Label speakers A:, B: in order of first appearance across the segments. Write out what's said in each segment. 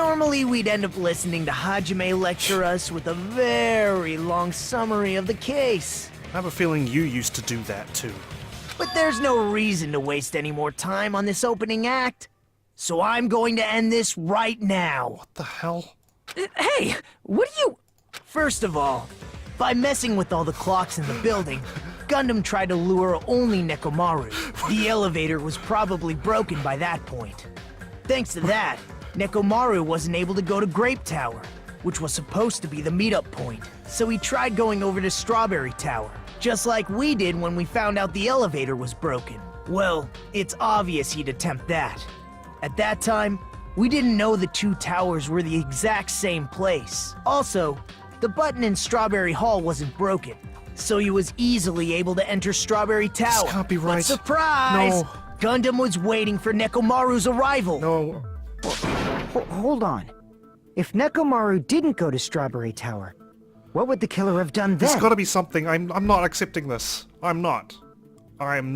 A: Normally, we'd end up listening to Hajime lecture us with a very long summary of the case.
B: I have a feeling you used to do that too.
A: But there's no reason to waste any more time on this opening act. So I'm going to end this right now.
B: What the hell?
C: Hey, what are you...
A: First of all, by messing with all the clocks in the building, Gundam tried to lure only Nekomaru. The elevator was probably broken by that point. Thanks to that, Nekomaru wasn't able to go to Grape Tower, which was supposed to be the meetup point. So he tried going over to Strawberry Tower, just like we did when we found out the elevator was broken. Well, it's obvious he'd attempt that. At that time, we didn't know the two towers were the exact same place. Also, the button in Strawberry Hall wasn't broken, so he was easily able to enter Strawberry Tower.
B: This can't be right.
A: But surprise!
B: No.
A: Gundam was waiting for Nekomaru's arrival.
B: No.
C: Hold on. If Nekomaru didn't go to Strawberry Tower, what would the killer have done then?
B: There's gotta be something. I'm not accepting this. I'm not. I'm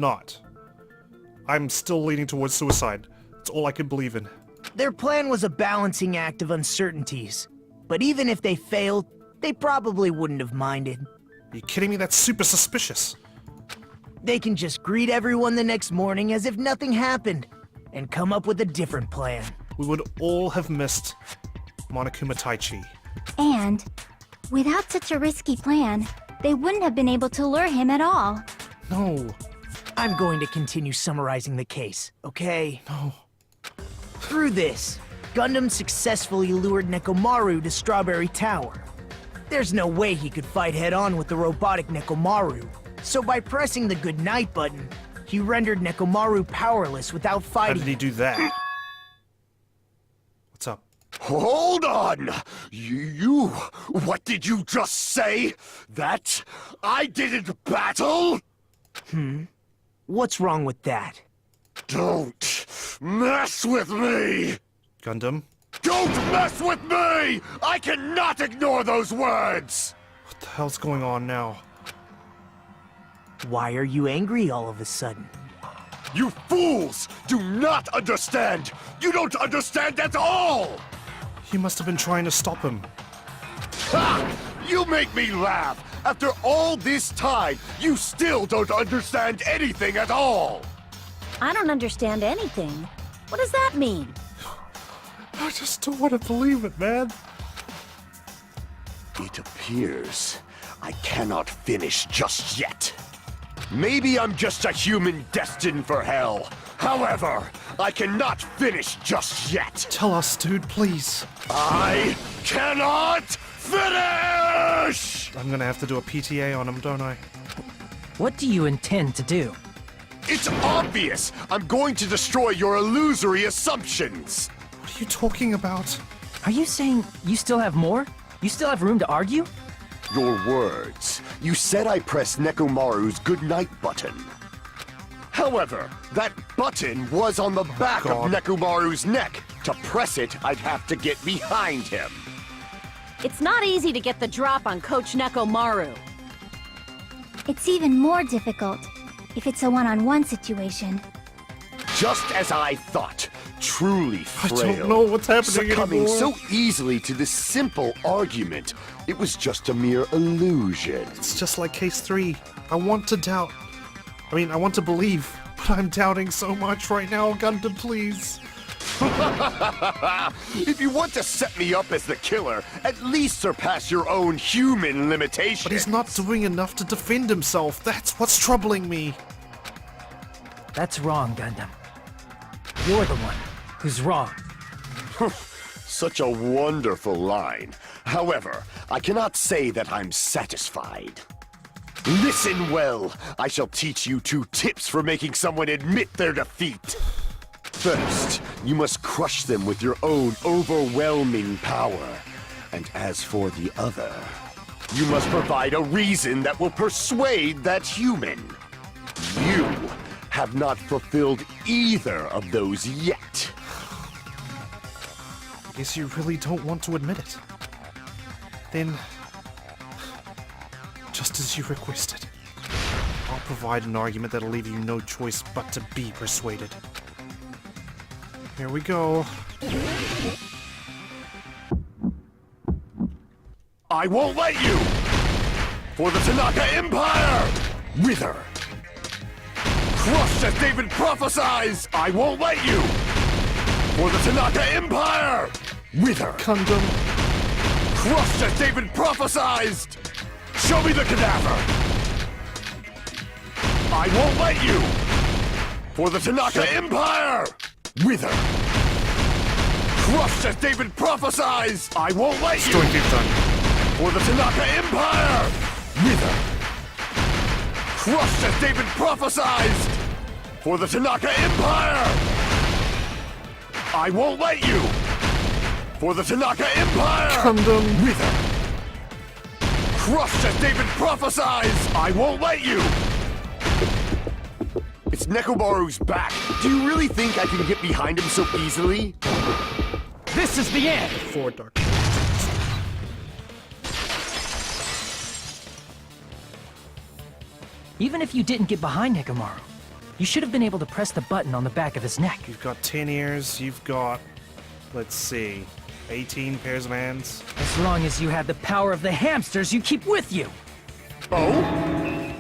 B: still leaning towards suicide. It's all I can believe in.
A: Their plan was a balancing act of uncertainties. But even if they failed, they probably wouldn't have minded.
B: Are you kidding me? That's super suspicious.
A: They can just greet everyone the next morning as if nothing happened, and come up with a different plan.
B: We would all have missed Monokuma Taichi.
D: And, without such a risky plan, they wouldn't have been able to lure him at all.
B: No.
A: I'm going to continue summarizing the case, okay?
B: No.
A: Through this, Gundam successfully lured Nekomaru to Strawberry Tower. There's no way he could fight head-on with the robotic Nekomaru, so by pressing the goodnight button, he rendered Nekomaru powerless without
B: How
A: fighting.
B: did he do that? What's up?
E: Hold on! You... What did you just say? That I didn't battle?
A: What's wrong with that?
E: Don't mess with me!
B: Gundam?
E: Don't mess with me! I cannot ignore those words!
B: What the hell's going on now?
A: Why are you angry all of a sudden?
E: You fools do not understand! You don't understand at all!
B: You must have been trying to stop him.
E: Ha! You make me laugh! After all this time, you still don't understand anything at all!
D: I don't understand anything. What does that mean?
B: I just don't want to believe it, man.
E: It appears I cannot finish just yet. Maybe I'm just a human destined for hell. However, I cannot finish just yet.
B: Tell us, dude, please.
E: I cannot finish!
B: I'm gonna have to do a PTA on him, don't I?
C: What do you intend to do?
E: It's obvious! I'm going to destroy your illusory assumptions!
B: What are you talking about?
C: Are you saying you still have more? You still have room to argue?
E: Your words. You said I pressed Nekomaru's goodnight button. However, that button was on the back of
B: God.
E: Nekomaru's neck. To press it, I'd have to get behind him.
F: It's not easy to get the drop on Coach Nekomaru.
D: It's even more difficult if it's a one-on-one situation.
E: Just as I thought. Truly
B: I
E: frail.
B: don't know what's happening
E: Succumbing
B: anymore.
E: so easily to this simple argument. It was just a mere illusion.
B: It's just like case 3. I want to doubt. I want to believe, but I'm doubting so much right now. Gundam, please.
E: If you want to set me up as the killer, at least surpass your own human limitations.
B: But he's not doing enough to defend himself. That's what's troubling me.
C: That's wrong, Gundam. You're the one who's wrong.
E: Such a wonderful line. However, I cannot say that I'm satisfied. Listen well. I shall teach you 2 tips for making someone admit their defeat. First, you must crush them with your own overwhelming power. And as for the other, you must provide a reason that will persuade that human. You have not fulfilled either of those yet.
B: I guess you really don't want to admit it. Then, just as you requested, I'll provide an argument that'll leave you no choice but to be persuaded. Here we go.
E: I won't let you! For the Tanaka Empire! Wither! Crushed as David prophesies! I won't let you! For the Tanaka Empire! Wither!
B: Gundam.
E: Crushed as David prophesied! Show me the cadaver! I won't let you! For the Tanaka Empire! Wither! Crushed as David prophesied! I won't let you!
B: Story keeps on.
E: For the Tanaka Empire! Wither! Crushed as David prophesied! For the Tanaka Empire! I won't let you! For the Tanaka Empire!
B: Gundam.
E: Wither! Crushed as David prophesied! I won't let you! It's Nekomaru's back. Do you really think I can get behind him so easily?
A: This is the end!
B: For Dark.
A: Even if you didn't get behind Nekomaru, you should have been able to press the button on the back of his neck.
B: You've got 10 ears, you've got, let's see, 18 pairs of hands.
A: As long as you had the power of the hamsters you keep with you.
E: Oh?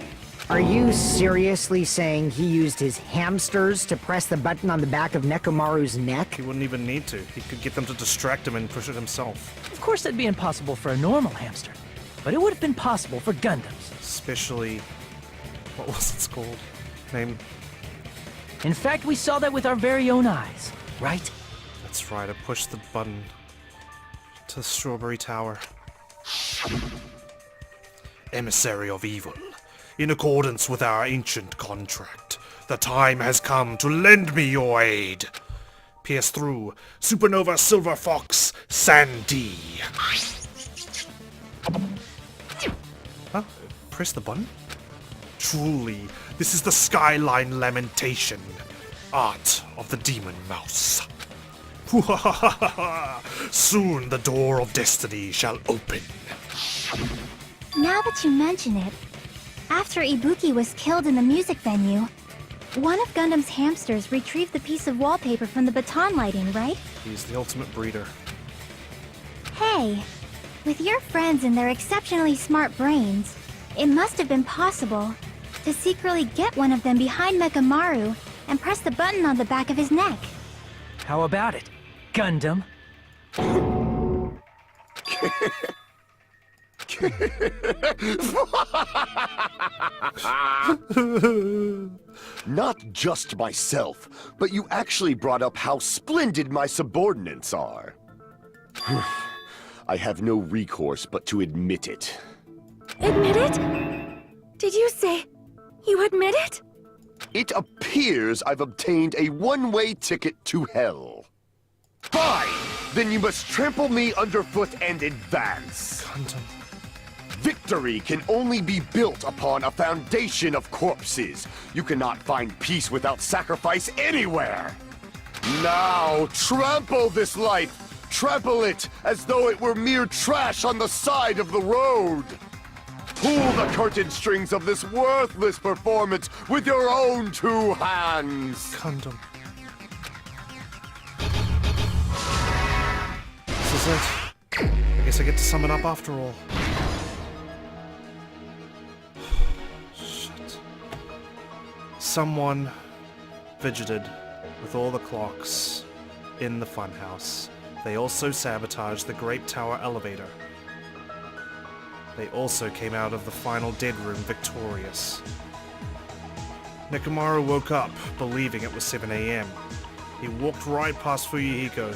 C: Are you seriously saying he used his hamsters to press the button on the back of Nekomaru's neck?
B: He wouldn't even need to. He could get them to distract him and push it himself.
A: Of course that'd be impossible for a normal hamster, but it would have been possible for Gundams.
B: Especially, what was its called? Name?
A: In fact, we saw that with our very own eyes, right?
B: That's right, I pushed the button to the Strawberry Tower. Emissary of evil, in accordance with our ancient contract, the time has come to lend me your aid. Pierce through, Supernova Silver Fox, Sandy. Huh? Press the button? Truly, this is the Skyline Lamentation, art of the Demon Mouse. Soon the door of destiny shall open.
D: Now that you mention it, after Ibuki was killed in the music venue, one of Gundam's hamsters retrieved the piece of wallpaper from the baton lighting, right?
B: He's the ultimate breeder.
D: Hey, with your friends and their exceptionally smart brains, it must have been possible to secretly get one of them behind Mekamaru and press the button on the back of his neck.
A: How about it, Gundam?
E: Not just myself, but you actually brought up how splendid my subordinates are. I have no recourse but to admit it.
F: Admit it? Did you say you admit it?
E: It appears I've obtained a one-way ticket to hell. Fine! Then you must trample me underfoot and advance.
B: Gundam.
E: Victory can only be built upon a foundation of corpses. You cannot find peace without sacrifice anywhere. Now, trample this life. Trample it as though it were mere trash on the side of the road. Pull the curtain strings of this worthless performance with your own two hands.
B: Gundam. This is it. I guess I get to sum it up after all. Shit. Someone fidgeted with all the clocks in the funhouse. They also sabotaged the Great Tower elevator. They also came out of the final dead room victorious. Nekomaru woke up, believing it was 7 AM. He walked right past Fuyuhiko,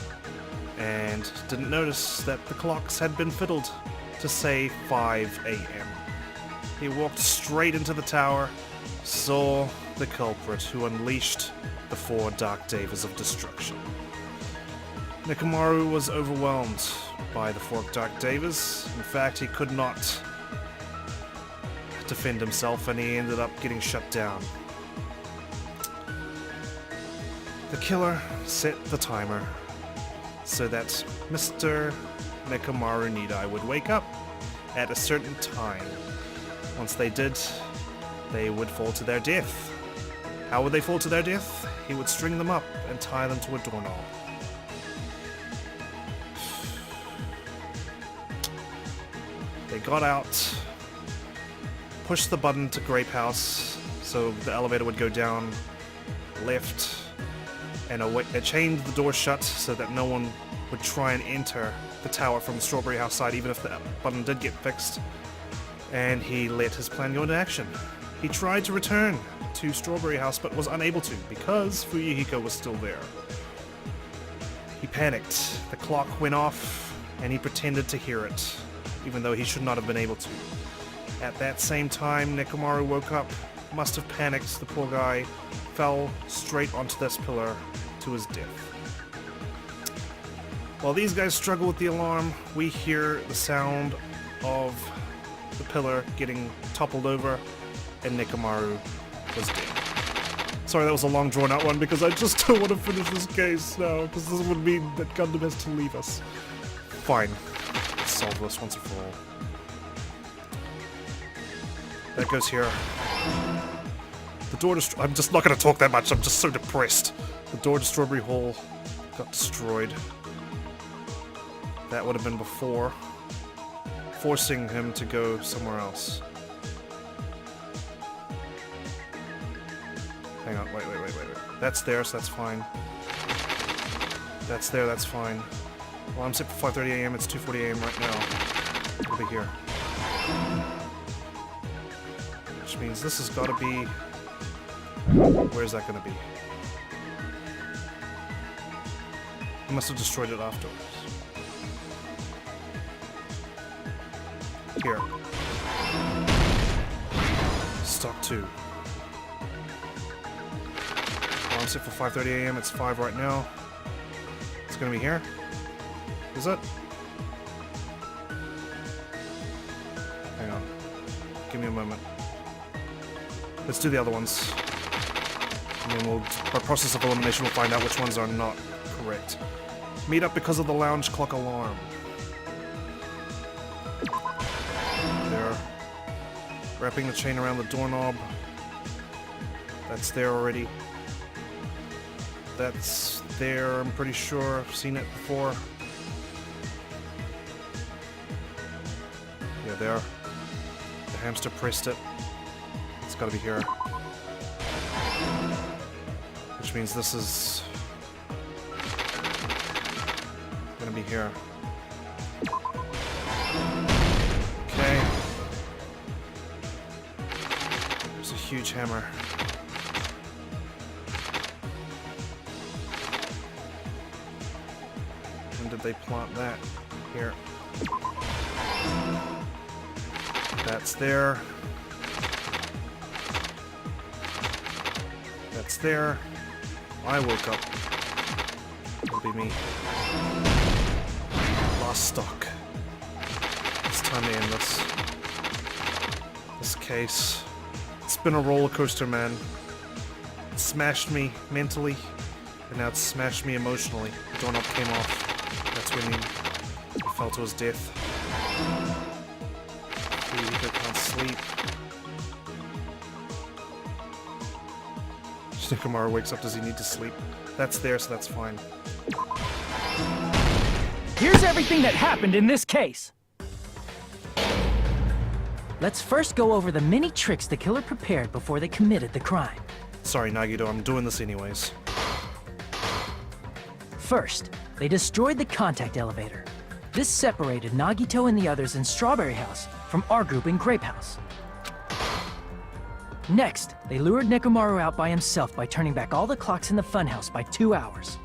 B: and didn't notice that the clocks had been fiddled to say 5 AM. He walked straight into the tower, saw the culprit who unleashed the 4 Dark Davers of Destruction. Nekomaru was overwhelmed by the 4 Dark Davers. In fact, he could not defend himself, and he ended up getting shut down. The killer set the timer so that Mr. Nekomaru Nidai would wake up at a certain time. Once they did, they would fall to their death. How would they fall to their death? He would string them up and tie them to a doorknob. They got out, pushed the button to Grape House so the elevator would go down, left, and it chained the door shut so that no one would try and enter the tower from the Strawberry House side, even if the button did get fixed. And he let his plan go into action. He tried to return to Strawberry House, but was unable to because Fuyuhiko was still there. He panicked. The clock went off, and he pretended to hear it, even though he should not have been able to. At that same time, Nekomaru woke up, must have panicked, the poor guy, fell straight onto this pillar to his death. While these guys struggle with the alarm, we hear the sound of the pillar getting toppled over, and Nekomaru was dead. Sorry, that was a long drawn out one because I just don't want to finish this case now, because this would mean that Gundam has to leave us. Fine. Let's solve this once and for all. That goes here. The door to I'm just not going to talk that much, I'm just so depressed. The door to Strawberry Hall got destroyed. That would have been before, forcing him to go somewhere else. Hang on, wait. That's there, so that's fine. That's there, that's fine. Well, I'm set for 5:30 a.m., it's 2:40 a.m. right now. It'll be here. Which means this has got to be... Where's that going to be? I must have destroyed it afterwards. Here. Stock 2. Well, I'm set for 5:30 a.m. It's 5 right now. It's gonna be here. Is it? Hang on. Give me a moment. Let's do the other ones. And then we'll, by process of elimination, we'll find out which ones are not correct. Meet up because of the lounge clock alarm. Wrapping the chain around the doorknob. That's there already. That's there, I'm pretty sure. I've seen it before. Yeah, there. The hamster pressed it. It's gotta be here. Which means this is gonna be here. Okay. Huge hammer. When did they plant that? Here. That's there. That's there. I woke up. It'll be me. Lost stock. It's time to end this. This case. It's been a roller coaster, man. It smashed me mentally, and now it's smashed me emotionally. The doorknob came off. That's when he fell to his death. He can't sleep. Nekomaru wakes up. Does he need to sleep? That's there, so that's fine.
A: Here's everything that happened in this case. Let's first go over the many tricks the killer prepared before they committed the crime.
B: Sorry, Nagito, I'm doing this anyways.
A: First, they destroyed the contact elevator. This separated Nagito and the others in Strawberry House from our group in Grape House. Next, they lured Nekomaru out by himself by turning back all the clocks in the funhouse by 2 hours.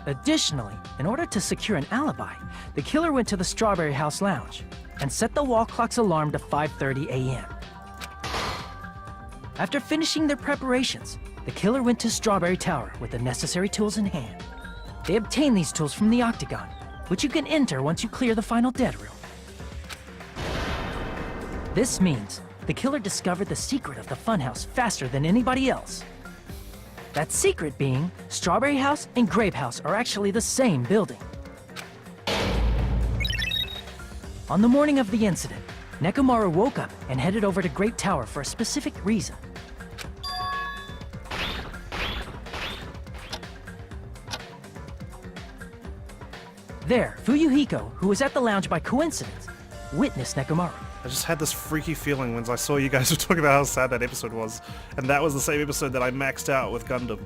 A: Additionally, in order to secure an alibi, the killer went to the Strawberry House lounge and set the wall clock's alarm to 5:30 a.m. After finishing their preparations, the killer went to Strawberry Tower with the necessary tools in hand. They obtained these tools from the Octagon, which you can enter once you clear the final dead room. This means the killer discovered the secret of the funhouse faster than anybody else. That secret being, Strawberry House and Grape House are actually the same building. On the morning of the incident, Nekomaru woke up and headed over to Grape Tower for a specific reason.
G: There, Fuyuhiko, who was at the lounge by coincidence, witnessed Nekomaru.
B: I just had this freaky feeling when I saw you guys were talking about how sad that episode was, and that was the same episode that I maxed out with Gundam.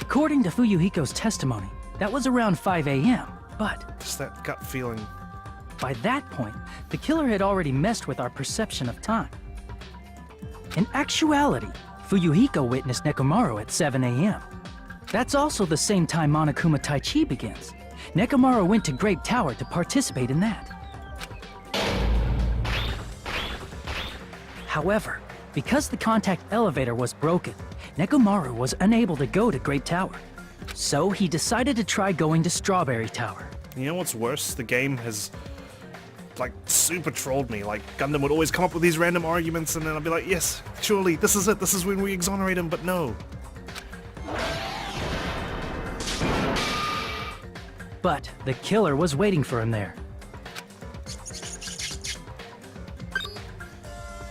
G: According to Fuyuhiko's testimony, that was around 5 a.m., but
B: Just that gut feeling.
G: by that point, the killer had already messed with our perception of time. In actuality, Fuyuhiko witnessed Nekomaru at 7 a.m. That's also the same time Monokuma Taichi begins. Nekomaru went to Grape Tower to participate in that. However, because the contact elevator was broken, Nekomaru was unable to go to Grape Tower. So he decided to try going to Strawberry Tower.
B: You know what's worse? The game has, like, super trolled me. Like, Gundam would always come up with these random arguments, and then I'd be like, yes, surely, this is it. This is when we exonerate him, but no.
G: But the killer was waiting for him there.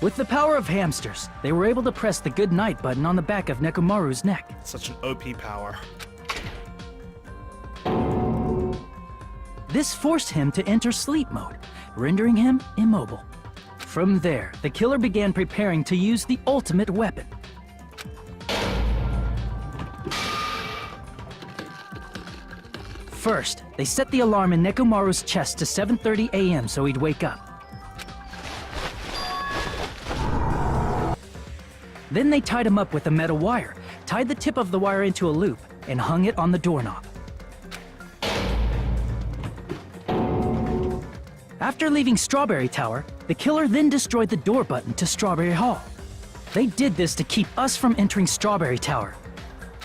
G: With the power of hamsters, they were able to press the good night button on the back of Nekomaru's neck.
B: Such an OP power.
G: This forced him to enter sleep mode, rendering him immobile. From there, the killer began preparing to use the ultimate weapon. First, they set the alarm in Nekomaru's chest to 7:30 a.m. so he'd wake up. Then they tied him up with a metal wire, tied the tip of the wire into a loop, and hung it on the doorknob. After leaving Strawberry Tower, the killer then destroyed the door button to Strawberry Hall. They did this to keep us from entering Strawberry Tower,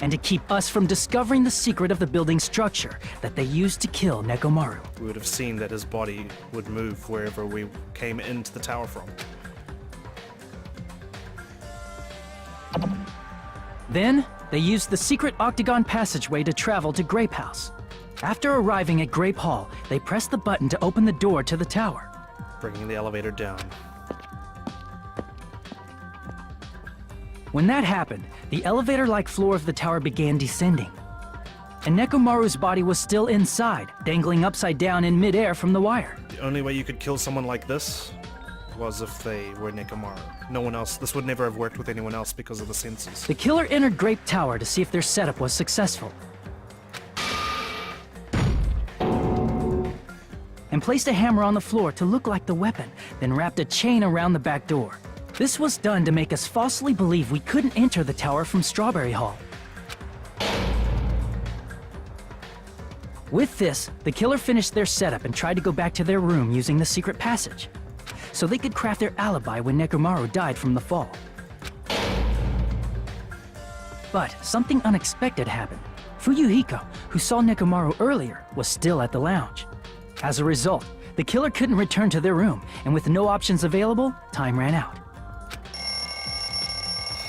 G: and to keep us from discovering the secret of the building's structure that they used to kill Nekomaru.
B: We would have seen that his body would move wherever we came into the tower from.
G: Then, they used the secret octagon passageway to travel to Grape House. After arriving at Grape Hall, they pressed the button to open the door to the tower.
B: Bringing the elevator down.
G: When that happened, the elevator-like floor of the tower began descending. And Nekomaru's body was still inside, dangling upside down in midair from the wire.
B: The only way you could kill someone like this was if they were Nekomaru. No one else. This would never have worked with anyone else because of the sensors.
G: The killer entered Grape Tower to see if their setup was successful, and placed a hammer on the floor to look like the weapon, then wrapped a chain around the back door. This was done to make us falsely believe we couldn't enter the tower from Strawberry Hall. With this, the killer finished their setup and tried to go back to their room using the secret passage, so they could craft their alibi when Nekomaru died from the fall. But something unexpected happened. Fuyuhiko, who saw Nekomaru earlier, was still at the lounge. As a result, the killer couldn't return to their room, and with no options available, time ran out.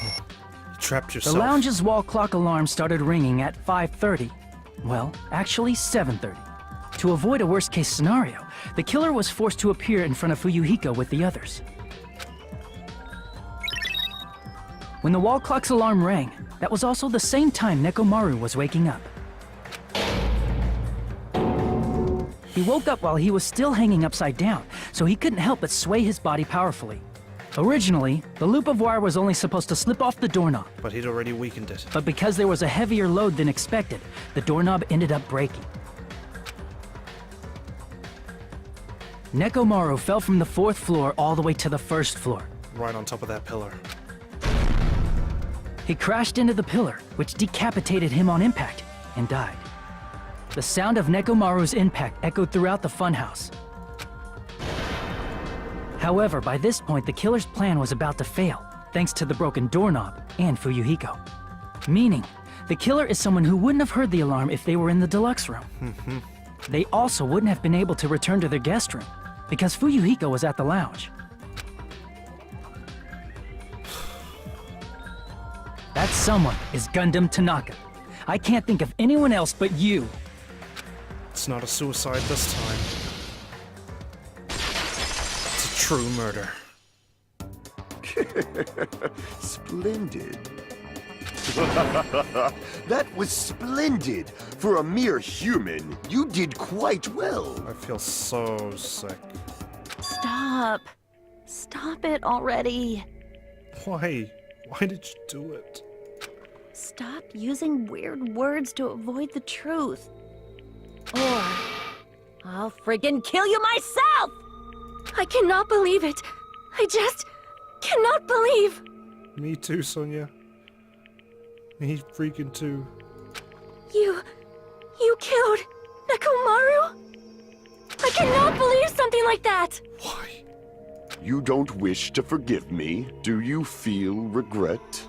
B: You trapped yourself.
G: The lounge's wall clock alarm started ringing at 5:30. Well, actually 7:30. To avoid a worst-case scenario, the killer was forced to appear in front of Fuyuhiko with the others. When the wall clock's alarm rang, that was also the same time Nekomaru was waking up. He woke up while he was still hanging upside down, so he couldn't help but sway his body powerfully. Originally, the loop of wire was only supposed to slip off the doorknob,
B: But he'd already weakened it.
G: but because there was a heavier load than expected, the doorknob ended up breaking. Nekomaru fell from the 4th floor all the way to the 1st floor.
B: Right on top of that pillar.
G: He crashed into the pillar, which decapitated him on impact, and died. The sound of Nekomaru's impact echoed throughout the funhouse. However, by this point, the killer's plan was about to fail, thanks to the broken doorknob and Fuyuhiko. Meaning, the killer is someone who wouldn't have heard the alarm if they were in the deluxe room. They also wouldn't have been able to return to their guest room, because Fuyuhiko was at the lounge. That someone is Gundam Tanaka. I can't think of anyone else but you.
B: It's not a suicide this time. It's a true murder.
E: Splendid. That was splendid. For a mere human, you did quite well.
B: I feel so sick.
F: Stop. Stop it already.
B: Why? Why did you do it?
F: Stop using weird words to avoid the truth. Or I'll friggin' kill you myself! I cannot believe it. I just cannot believe.
B: Me too, Sonia. Me freaking too.
F: You killed Nekomaru? I cannot believe something like that!
B: Why?
E: You don't wish to forgive me? Do you feel regret?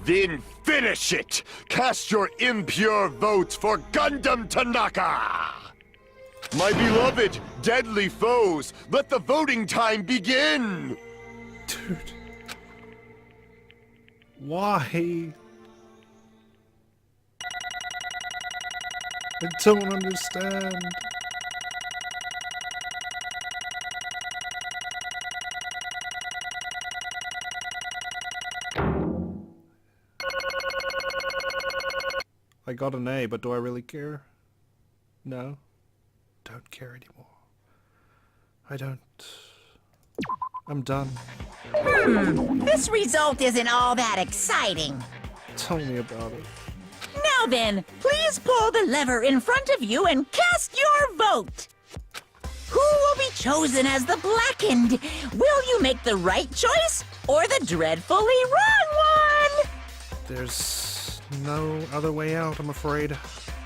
E: Then finish it! Cast your impure votes for Gundam Tanaka! My beloved, deadly foes, let the voting time begin!
B: Dude. Why? I don't understand. I got an A, but do I really care? No. Don't care anymore. I don't. I'm done.
H: This result isn't all that exciting.
B: Tell me about it.
H: Now then, please pull the lever in front of you and cast your vote. Who will be chosen as the blackened? Will you make the right choice or the dreadfully wrong one?
B: There's no other way out, I'm afraid.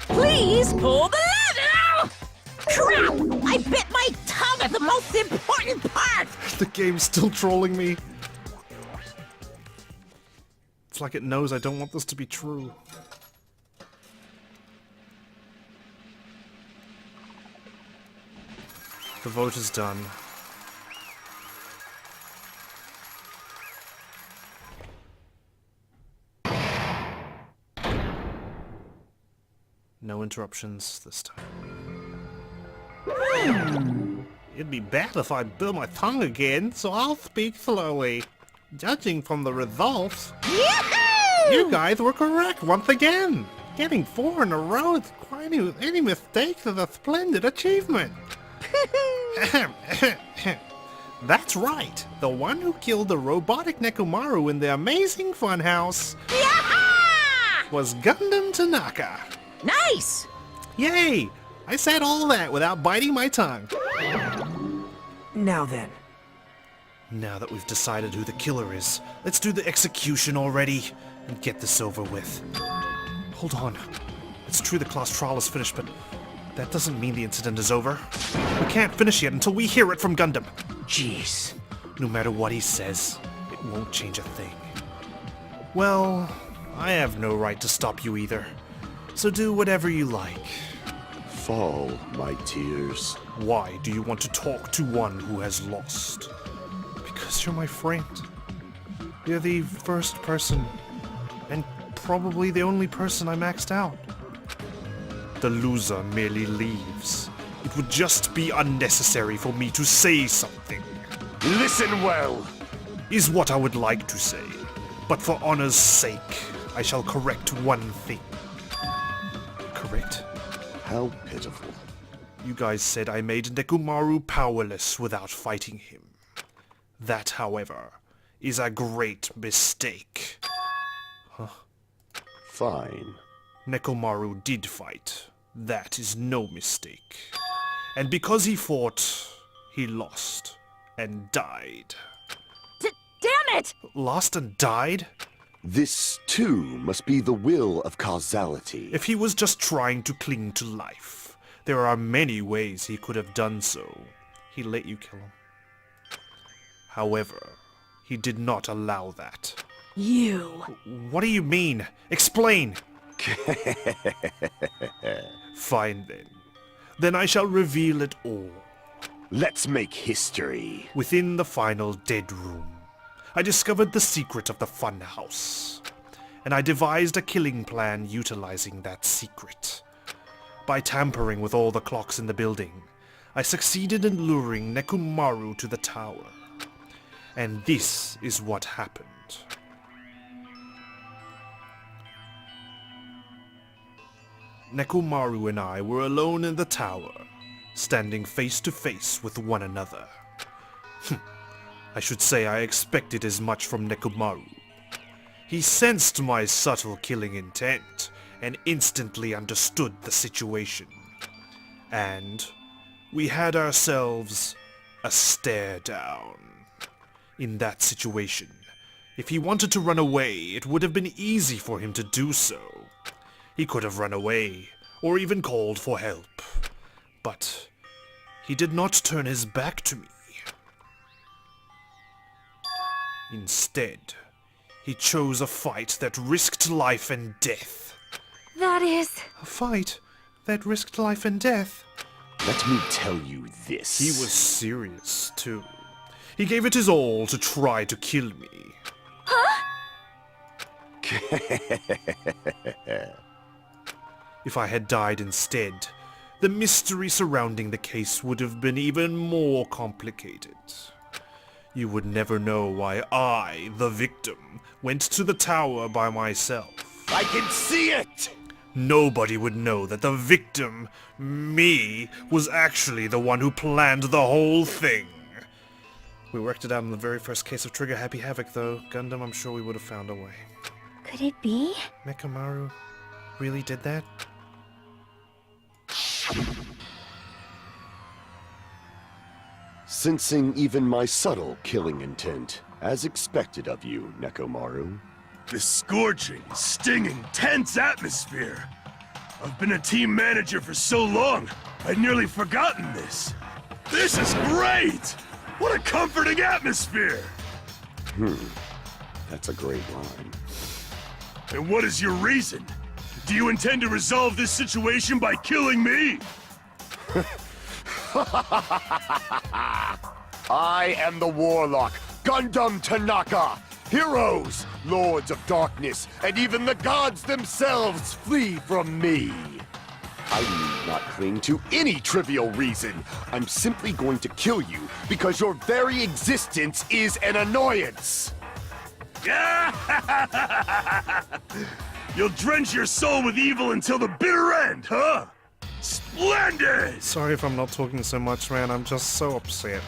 H: Please pull the lever! Crap! I bit my tongue at the most important part!
B: The game's still trolling me. It's like it knows I don't want this to be true. The vote is done. No interruptions this time. It'd be bad if I bit my tongue again, so I'll speak slowly. Judging from the results, you guys were correct once again. Getting 4 in a row is quite any mistakes is a splendid achievement. That's right. The one who killed the robotic Nekomaru in the amazing funhouse was Gundam Tanaka.
H: Nice!
B: Yay! I said all that without biting my tongue.
A: Now then.
B: Now that we've decided who the killer is, let's do the execution already and get this over with. Hold on. It's true the class trial is finished, but that doesn't mean the incident is over. We can't finish it until we hear it from Gundam.
A: Jeez.
B: No matter what he says, it won't change a thing. Well, I have no right to stop you either. So do whatever you like.
E: Fall, my tears.
B: Why do you want to talk to one who has lost? Because you're my friend. You're the first person, and probably the only person I maxed out. The loser merely leaves. It would just be unnecessary for me to say something.
E: Listen well!
B: Is what I would like to say. But for honor's sake, I shall correct one thing. Correct?
E: How pitiful.
B: You guys said I made Nekomaru powerless without fighting him. That, however, is a great mistake.
E: Fine.
B: Nekomaru did fight. That is no mistake. And because he fought, he lost and died.
F: Damn it!
B: Lost and died?
E: This, too, must be the will of causality.
B: If he was just trying to cling to life, there are many ways he could have done so. He let you kill him. However, he did not allow that.
F: You.
B: What do you mean? Explain! Fine then. Then I shall reveal it all.
E: Let's make history.
B: Within the final dead room, I discovered the secret of the funhouse. And I devised a killing plan utilizing that secret. By tampering with all the clocks in the building, I succeeded in luring Nekomaru to the tower. And this is what happened. Nekomaru and I were alone in the tower, standing face to face with one another. I should say I expected as much from Nekomaru. He sensed my subtle killing intent and instantly understood the situation. And we had ourselves a stare down. In that situation, if he wanted to run away, it would have been easy for him to do so. He could have run away, or even called for help. But he did not turn his back to me. Instead, he chose a fight that risked life and death.
F: That is...
B: A fight that risked life and death?
E: Let me tell you this.
B: He was serious, too. He gave it his all to try to kill me. If I had died instead, the mystery surrounding the case would have been even more complicated. You would never know why I, the victim, went to the tower by myself.
E: I can see it!
B: Nobody would know that the victim, me, was actually the one who planned the whole thing. We worked it out in the very first case of Trigger Happy Havoc, though. Gundam, I'm sure we would have found a way.
D: Could it be?
B: Nekomaru really did that?
E: Sensing even my subtle killing intent, as expected of you, Nekomaru.
I: This scorching, stinging, tense atmosphere. I've been a team manager for so long, I'd nearly forgotten this. This is great! What a comforting atmosphere!
E: That's a great line.
I: And what is your reason? Do you intend to resolve this situation by killing me?
E: I am the Warlock, Gundam Tanaka! Heroes, Lords of Darkness, and even the gods themselves flee from me! I need not cling to any trivial reason. I'm simply going to kill you because your very existence is an annoyance!
I: You'll drench your soul with evil until the bitter end, huh? Splendid!
B: Sorry if I'm not talking so much, man. I'm just so upset.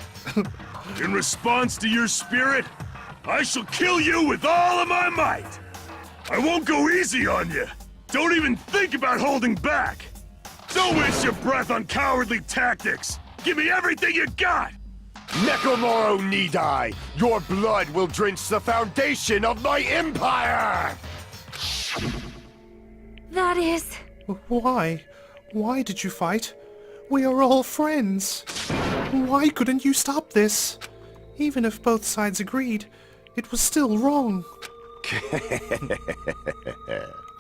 I: In response to your spirit, I shall kill you with all of my might! I won't go easy on you! Don't even think about holding back! Don't waste your breath on cowardly tactics! Give me everything you got!
E: Nekomaru Nidai, your blood will drench the foundation of my empire!
F: That is...
B: Why? Why did you fight? We are all friends. Why couldn't you stop this? Even if both sides agreed, it was still wrong.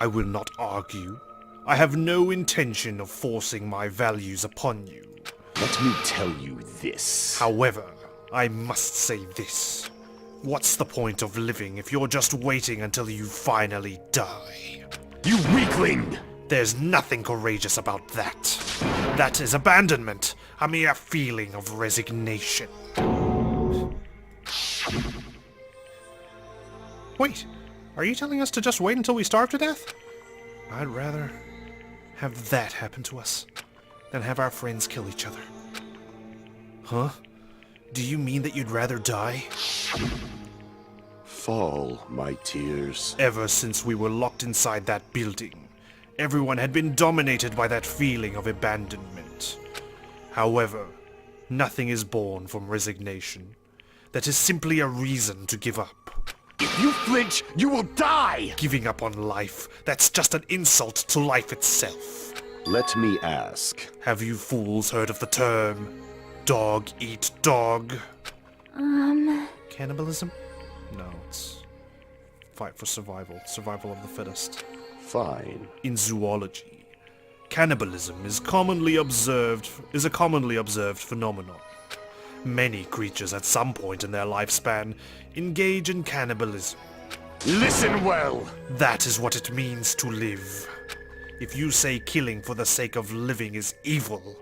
B: I will not argue. I have no intention of forcing my values upon you.
E: Let me tell you this.
B: However, I must say this. What's the point of living if you're just waiting until you finally die?
E: You weakling!
B: There's nothing courageous about that. That is abandonment, a mere feeling of resignation. Wait, are you telling us to just wait until we starve to death? I'd rather have that happen to us than have our friends kill each other. Huh? Do you mean that you'd rather die?
E: Fall, my tears.
B: Ever since we were locked inside that building, everyone had been dominated by that feeling of abandonment. However, nothing is born from resignation. That is simply a reason to give up.
E: If you flinch, you will die!
B: Giving up on life, that's just an insult to life itself.
E: Let me ask.
B: Have you fools heard of the term dog eat dog? Cannibalism? No, it's fight for survival. Survival of the fittest.
E: Fine.
B: In zoology, cannibalism is a commonly observed phenomenon. Many creatures at some point in their lifespan engage in cannibalism.
E: Listen well!
B: That is what it means to live. If you say killing for the sake of living is evil,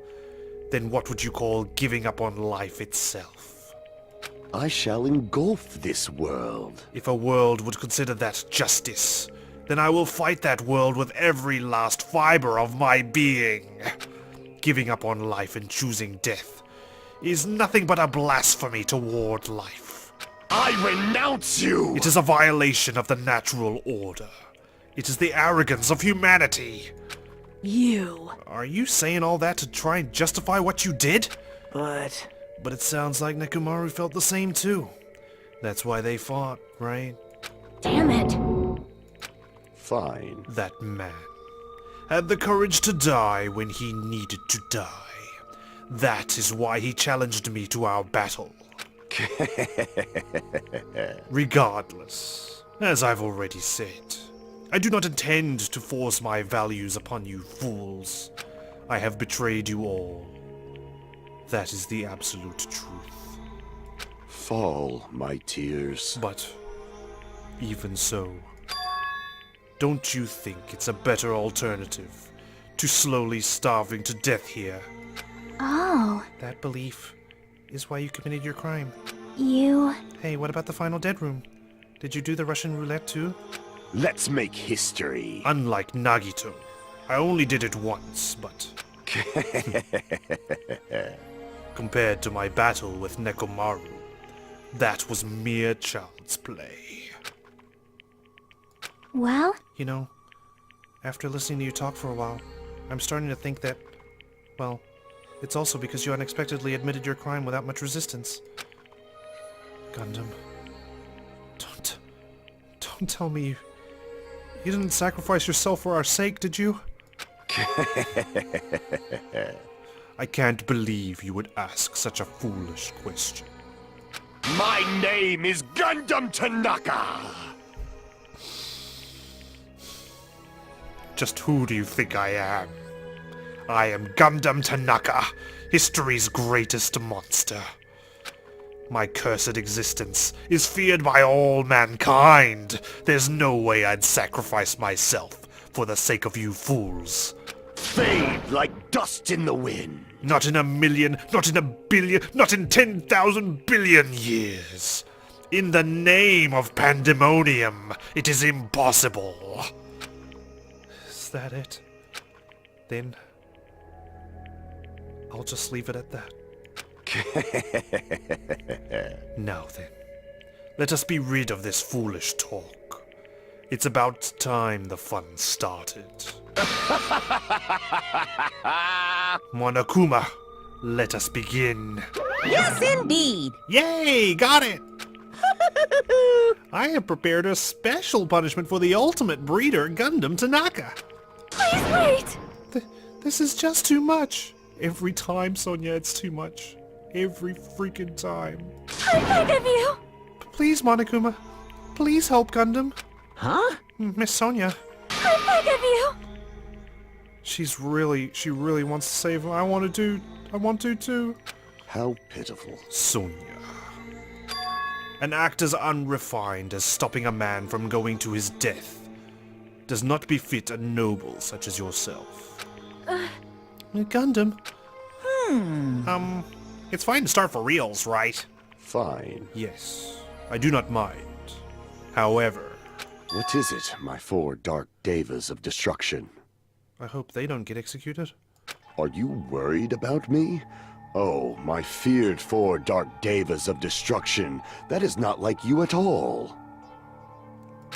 B: then what would you call giving up on life itself?
E: I shall engulf this world.
B: If a world would consider that justice, then I will fight that world with every last fiber of my being. Giving up on life and choosing death is nothing but a blasphemy toward life.
E: I renounce you!
B: It is a violation of the natural order. It is the arrogance of humanity.
F: You.
B: Are you saying all that to try and justify what you did?
A: But
B: But it sounds like Nekomaru felt the same too. That's why they fought, right?
F: Damn it.
E: Fine.
B: That man had the courage to die when he needed to die. That is why he challenged me to our battle. Regardless, as I've already said, I do not intend to force my values upon you fools. I have betrayed you all. That is the absolute truth.
E: Fall, my tears.
B: But even so, don't you think it's a better alternative to slowly starving to death here?
D: Oh,
B: That belief is why you committed your crime.
D: you...
B: Hey, what about the final dead room? Did you do the Russian roulette too?
E: Let's make history.
B: Unlike Nagito, I only did it once, but compared to my battle with Nekomaru, that was mere child's play.
D: Well,
B: You know, after listening to you talk for a while, I'm starting to think that, well, it's also because you unexpectedly admitted your crime without much resistance. Gundam, don't tell me you didn't sacrifice yourself for our sake, did you? I can't believe you would ask such a foolish question.
E: My name is Gundam Tanaka!
B: Just who do you think I am? I am Gundam Tanaka, history's greatest monster. My cursed existence is feared by all mankind. There's no way I'd sacrifice myself for the sake of you fools.
E: Fade like dust in the wind.
B: Not in a million, not in a billion, not in 10,000 billion years. In the name of pandemonium, it is impossible. Is that it? Then I'll just leave it at that. Now then, let us be rid of this foolish talk. It's about time the fun started. Monokuma, let us begin.
H: Yes, indeed.
B: Yay, got it! I have prepared a special punishment for the ultimate breeder, Gundam Tanaka.
F: Please wait.
B: This is just too much. Every time, Sonia, it's too much. Every freaking time.
F: I beg of you.
B: Please, Monokuma. Please help Gundam.
H: Huh?
B: Miss Sonia.
F: I beg of you.
B: She really wants to save him. I want to too.
E: How pitiful.
B: Sonia. An act as unrefined as stopping a man from going to his death does not befit a noble such as yourself. Gundam. It's fine to start for reals, right?
E: Fine.
B: Yes, I do not mind. However,
E: What is it, my four dark devas of destruction?
B: I hope they don't get executed.
E: Are you worried about me? Oh, my feared four dark devas of destruction. That is not like you at all.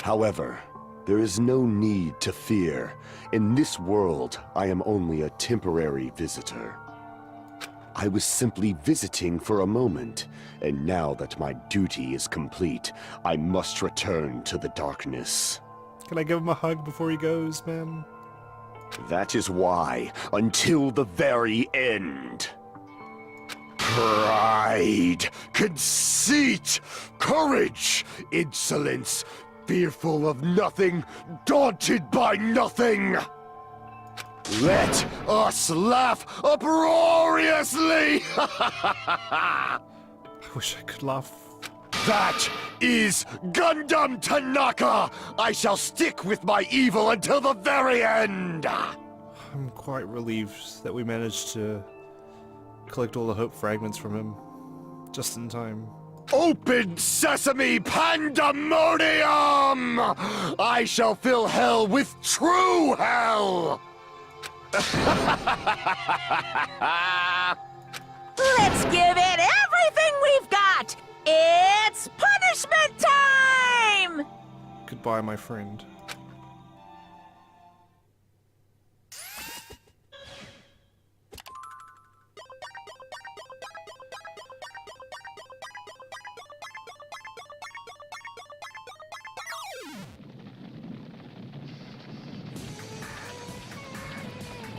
E: However, there is no need to fear. In this world, I am only a temporary visitor. I was simply visiting for a moment, and now that my duty is complete, I must return to the darkness.
B: Can I give him a hug before he goes, man?
E: That is why, until the very end. Pride, conceit, courage, insolence, fearful of nothing, daunted by nothing. Let us laugh uproariously!
B: I wish I could laugh.
E: That is Gundam Tanaka! I shall stick with my evil until the very end!
B: I'm quite relieved that we managed to collect all the hope fragments from him just in time.
E: Open sesame pandemonium! I shall fill hell with true hell!
H: Let's give it everything we've got! It's punishment time!
B: Goodbye, my friend.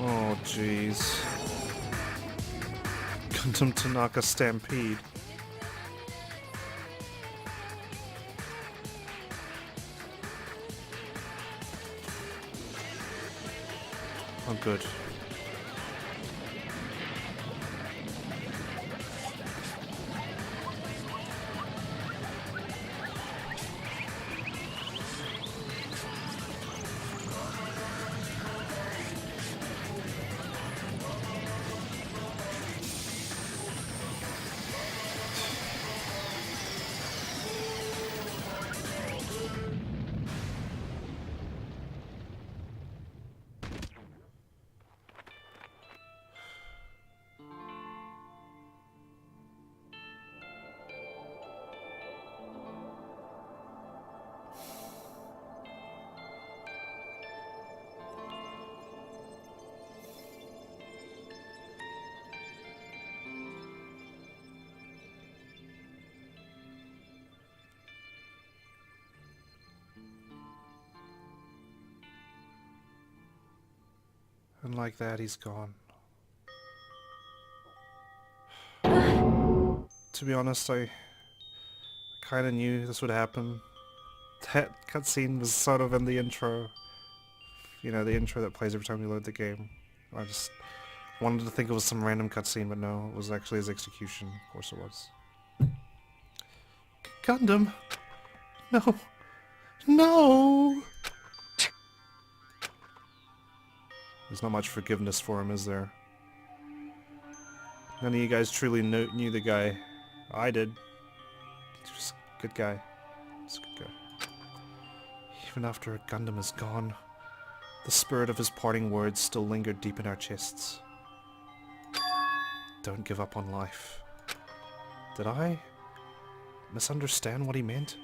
B: Oh, jeez. Gundam Tanaka Stampede. Oh, good. And like that, he's gone. To be honest, I kinda knew this would happen. That cutscene was sort of in the intro. You know, the intro that plays every time you load the game. I just wanted to think it was some random cutscene, but no, it was actually his execution. Of course it was. Gundam! No! No! There's not much forgiveness for him, is there? None of you guys truly knew the guy. I did. He's just a good guy. He's a good guy. Even after Gundam is gone, the spirit of his parting words still lingered deep in our chests. Don't give up on life. Did I misunderstand what he meant?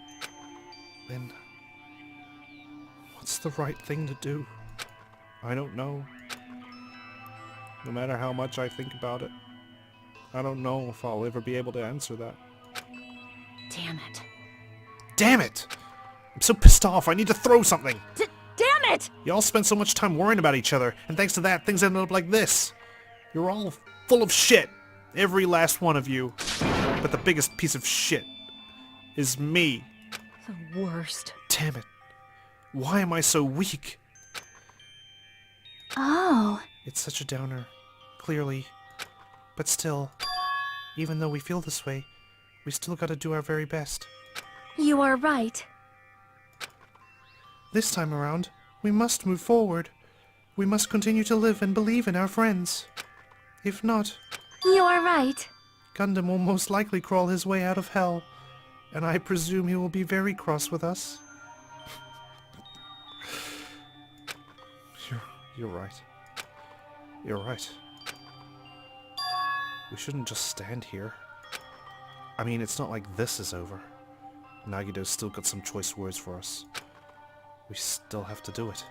B: Then, what's the right thing to do? I don't know. No matter how much I think about it, I don't know if I'll ever be able to answer that.
F: Damn it.
B: Damn it! I'm so pissed off, I need to throw something!
F: Damn it!
B: Y'all spent so much time worrying about each other, and thanks to that, things ended up like this. You're all full of shit. Every last one of you. But the biggest piece of shit is me.
F: The worst.
B: Damn it. Why am I so weak?
D: Oh,
B: It's such a downer, clearly. But still, even though we feel this way, we still gotta do our very best.
F: You are right.
B: This time around, we must move forward. We must continue to live and believe in our friends. If not,
F: You are right.
B: Gundam will most likely crawl his way out of hell, and I presume he will be very cross with us. You're right. You're right. We shouldn't just stand here. I mean, it's not like this is over. Nagido's still got some choice words for us. We still have to do it.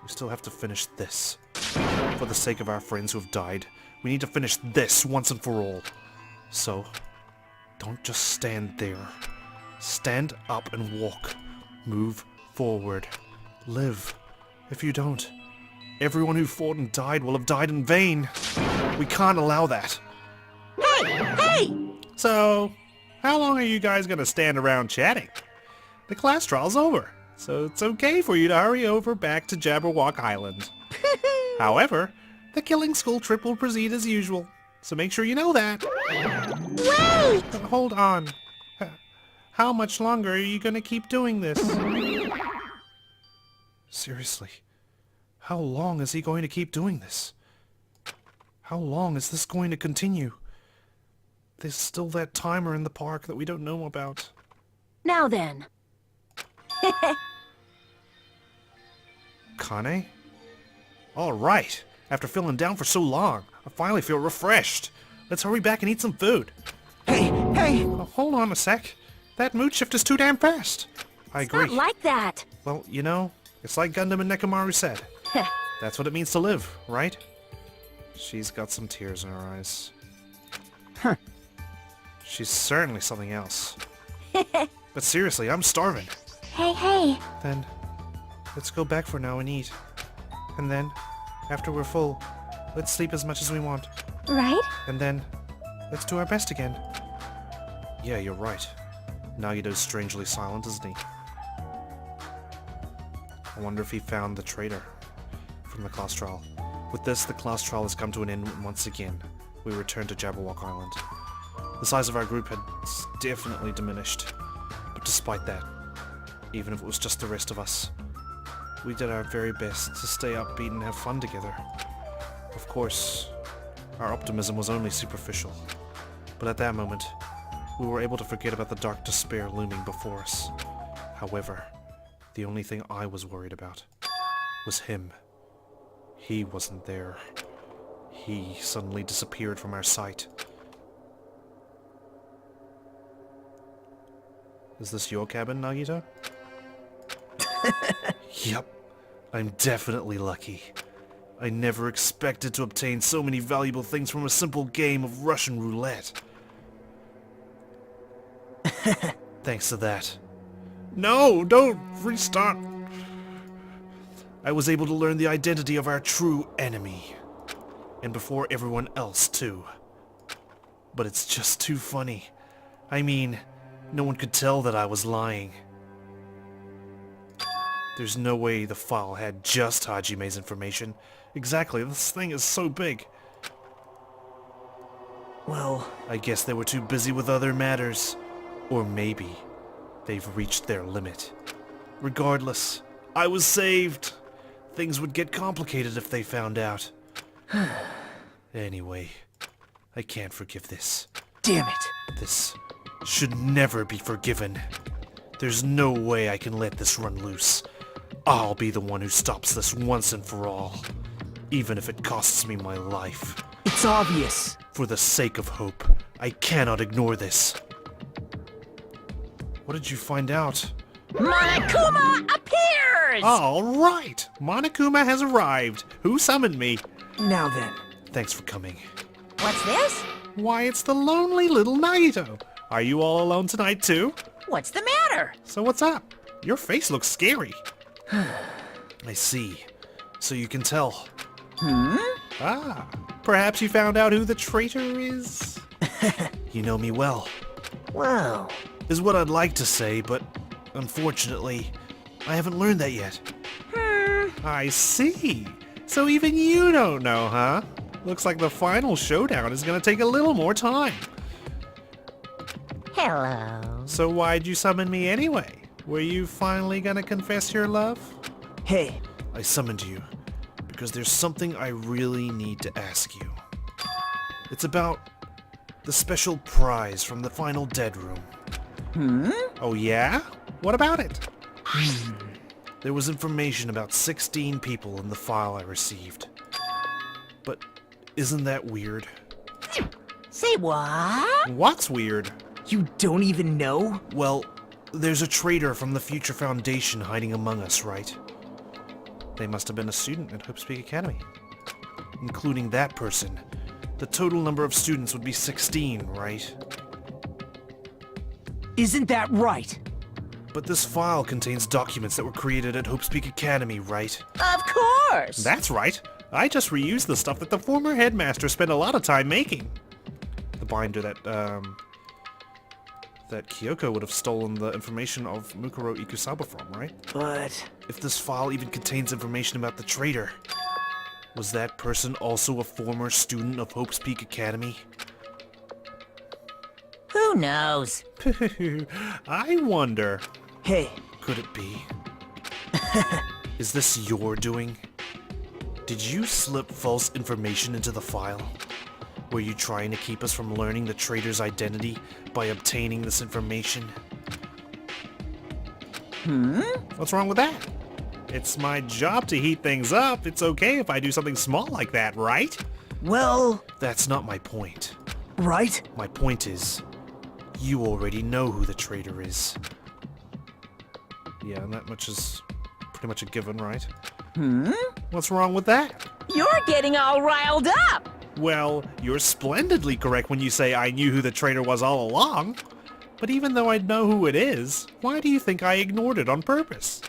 B: We still have to finish this. For the sake of our friends who have died, we need to finish this once and for all. So, don't just stand there. Stand up and walk. Move forward. Live. If you don't, everyone who fought and died will have died in vain. We can't allow that.
H: Hey!
B: So, how long are you guys gonna stand around chatting? The class trial's over, so it's okay for you to hurry over back to Jabberwock Island. However, the killing school trip will proceed as usual, so make sure you know that.
D: wait!
B: Hold on. How much longer are you gonna keep doing this? Seriously, how long is he going to keep doing this? How long is this going to continue? there's still that timer in the park that we don't know about.
F: Now then.
B: Kane? All right. After feeling down for so long, I finally feel refreshed. Let's hurry back and eat some food.
C: Hey!
B: Oh, hold on a sec. That mood shift is too damn fast. I agree.
F: Not like that.
B: Well, you know, it's like Gundam and Nekomaru said. That's what it means to live, right? She's got some tears in her eyes.
C: Huh.
B: She's certainly something else. But seriously, I'm starving.
D: Hey.
B: Then, let's go back for now and eat. And then, after we're full, let's sleep as much as we want.
D: Right?
B: And then, let's do our best again. Yeah, you're right. Nagito's strangely silent, isn't he? I wonder if he found the traitor from the class trial. With this, the class trial has come to an end once again. We return to Jabberwock Island. The size of our group had definitely diminished. But despite that, even if it was just the rest of us, we did our very best to stay upbeat and have fun together. Of course, our optimism was only superficial. But at that moment, we were able to forget about the dark despair looming before us. However, the only thing I was worried about was him. He wasn't there. He suddenly disappeared from our sight. Is this your cabin, Nagito? Yep. I'm definitely lucky. I never expected to obtain so many valuable things from a simple game of Russian roulette. Thanks to that. No, don't restart. I was able to learn the identity of our true enemy. And before everyone else, too. But it's just too funny. I mean, no one could tell that I was lying. There's no way the file had just Hajime's information. Exactly, this thing is so big.
A: Well,
B: I guess they were too busy with other matters. Or maybe they've reached their limit. Regardless, I was saved. Things would get complicated if they found out. Anyway, I can't forgive this.
A: damn it.
B: This should never be forgiven. There's no way I can let this run loose. I'll be the one who stops this once and for all. Even if it costs me my life.
A: It's obvious.
B: For the sake of hope, I cannot ignore this. What did you find out?
H: Monokuma appears!
B: All right! Monokuma has arrived. Who summoned me?
A: Now then.
B: Thanks for coming.
H: What's this?
B: Why, it's the lonely little Nagito. Are you all alone tonight, too?
H: What's the matter?
B: So what's up? Your face looks scary. I see. So you can tell. Ah, perhaps you found out who the traitor is? You know me well.
A: Well,
B: Is what I'd like to say, but unfortunately, I haven't learned that yet. I see. So even you don't know, huh? Looks like the final showdown is gonna take a little more time.
H: Hello.
B: So why'd you summon me anyway? Were you finally gonna confess your love?
A: hey,
B: I summoned you because there's something I really need to ask you. It's about the special prize from the final dead room. Oh yeah? What about it? There was information about 16 people in the file I received. But isn't that weird?
H: Say what?
B: What's weird?
A: you don't even know?
B: Well, there's a traitor from the Future Foundation hiding among us, right? They must have been a student at Hope's Peak Academy. Including that person, the total number of students would be 16, right?
A: Isn't that right?
B: But this file contains documents that were created at Hope's Peak Academy, right?
H: Of course!
B: That's right. I just reused the stuff that the former headmaster spent a lot of time making. The binder that Kyoko would have stolen the information of Mukuro Ikusaba from, right?
A: But
B: If this file even contains information about the traitor, was that person also a former student of Hope's Peak Academy?
H: Who knows?
B: I wonder.
A: hey,
B: Could it be? Is this your doing? Did you slip false information into the file? Were you trying to keep us from learning the traitor's identity by obtaining this information? What's wrong with that? It's my job to heat things up. It's okay if I do something small like that, right?
A: Well,
B: That's not my point.
A: right?
B: My point is, you already know who the traitor is. Yeah, and that much is pretty much a given, right? What's wrong with that?
H: You're getting all riled up!
B: Well, you're splendidly correct when you say I knew who the traitor was all along. But even though I know who it is, why do you think I ignored it on purpose?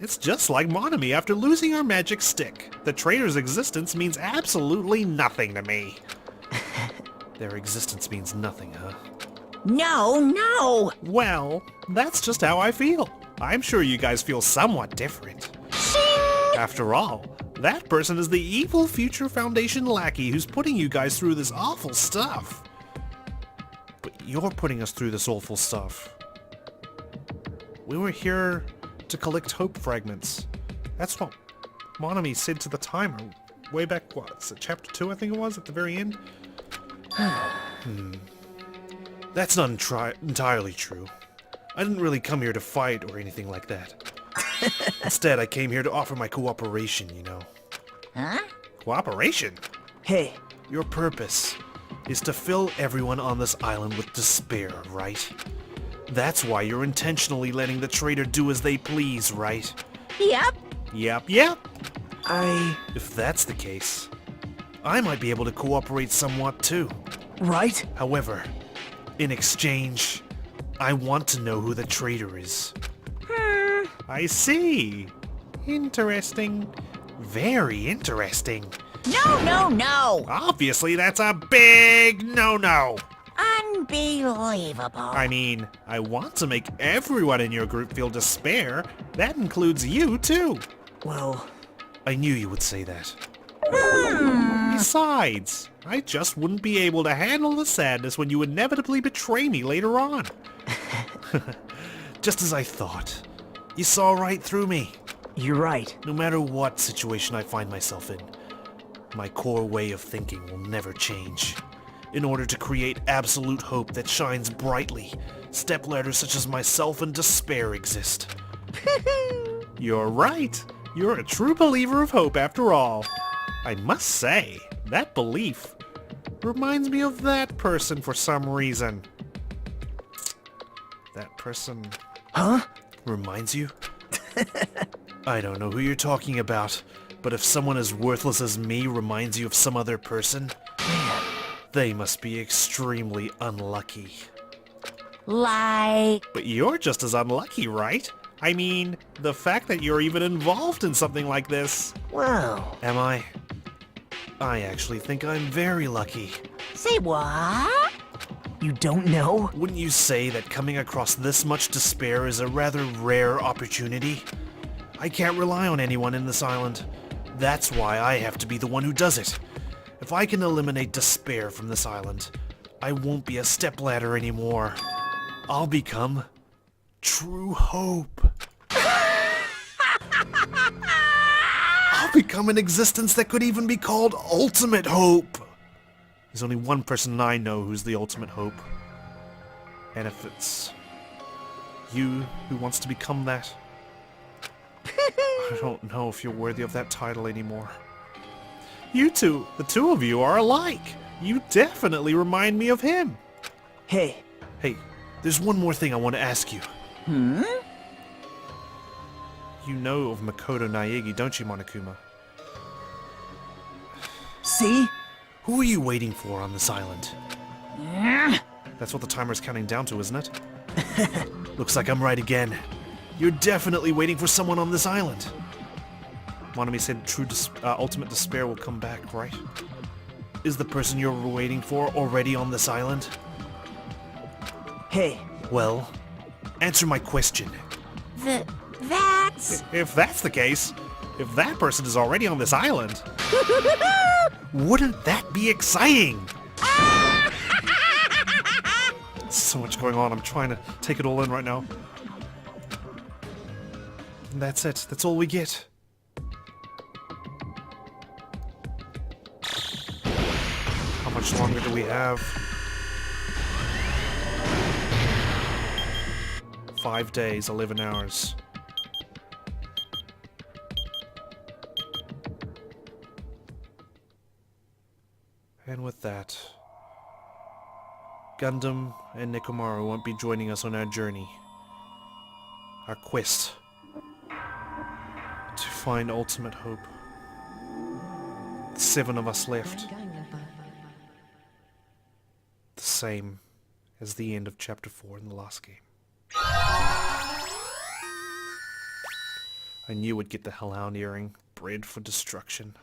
B: It's just like Monokuma after losing her magic stick. The traitor's existence means absolutely nothing to me. Their existence means nothing, huh?
H: No!
B: Well, that's just how I feel. I'm sure you guys feel somewhat different. After all, that person is the evil future Foundation lackey who's putting you guys through this awful stuff. But you're putting us through this awful stuff. We were here to collect hope fragments. That's what Monokuma said to the timer way back, what, chapter 2 I think it was, at the very end? That's not entirely true. I didn't really come here to fight or anything like that. Instead, I came here to offer my cooperation, you know.
H: Huh?
B: Cooperation?
A: Hey,
B: Your purpose is to fill everyone on this island with despair, right? That's why you're intentionally letting the traitor do as they please, right?
H: Yep.
B: Yep.
A: I...
B: If that's the case, I might be able to cooperate somewhat too.
A: right?
B: However, in exchange, I want to know who the traitor is. I see. Interesting. Very interesting.
H: No!
B: Obviously, that's a big no-no.
H: Unbelievable.
B: I mean, I want to make everyone in your group feel despair. That includes you, too.
A: Well,
B: I knew you would say that. Besides, I just wouldn't be able to handle the sadness when you inevitably betray me later on. Just as I thought. You saw right through me.
A: you're right.
B: No matter what situation I find myself in, my core way of thinking will never change. In order to create absolute hope that shines brightly, stepladders such as myself and despair exist. You're right. You're a true believer of hope after all. I must say, that belief reminds me of that person for some reason. That person
A: Huh?
B: reminds you? I don't know who you're talking about, but if someone as worthless as me reminds you of some other person, they must be extremely unlucky.
H: Like...
B: But you're just as unlucky, right? I mean, the fact that you're even involved in something like this.
A: Well,
B: Am I? I actually think I'm very lucky.
H: Say what?
A: you don't know?
B: Wouldn't you say that coming across this much despair is a rather rare opportunity? I can't rely on anyone in this island. That's why I have to be the one who does it. If I can eliminate despair from this island, I won't be a stepladder anymore. I'll become true hope. I'll become an existence that could even be called ultimate hope. There's only one person I know who's the ultimate hope. And if it's you who wants to become that, I don't know if you're worthy of that title anymore. You two, the two of you are alike. You definitely remind me of him.
A: Hey,
B: Hey, there's one more thing I want to ask you. You know of Makoto Naegi, don't you, Monokuma?
A: see?
B: Who are you waiting for on this island? That's what the timer's counting down to, isn't it? Looks like I'm right again. You're definitely waiting for someone on this island. Monokuma said ultimate despair will come back, right? Is the person you're waiting for already on this island?
A: Hey,
B: Well, answer my question.
H: That's...
B: If that's the case, if that person is already on this island, wouldn't that be exciting? So much going on, I'm trying to take it all in right now. And that's it, that's all we get. much longer do we have? 5 days, 11 hours. And with that, Gundam and Nekomaru won't be joining us on our journey. Our quest to find ultimate hope. 7 of us left. The same as the end of Chapter 4 in the last game. I knew we'd get the Hellhound earring, bred for destruction.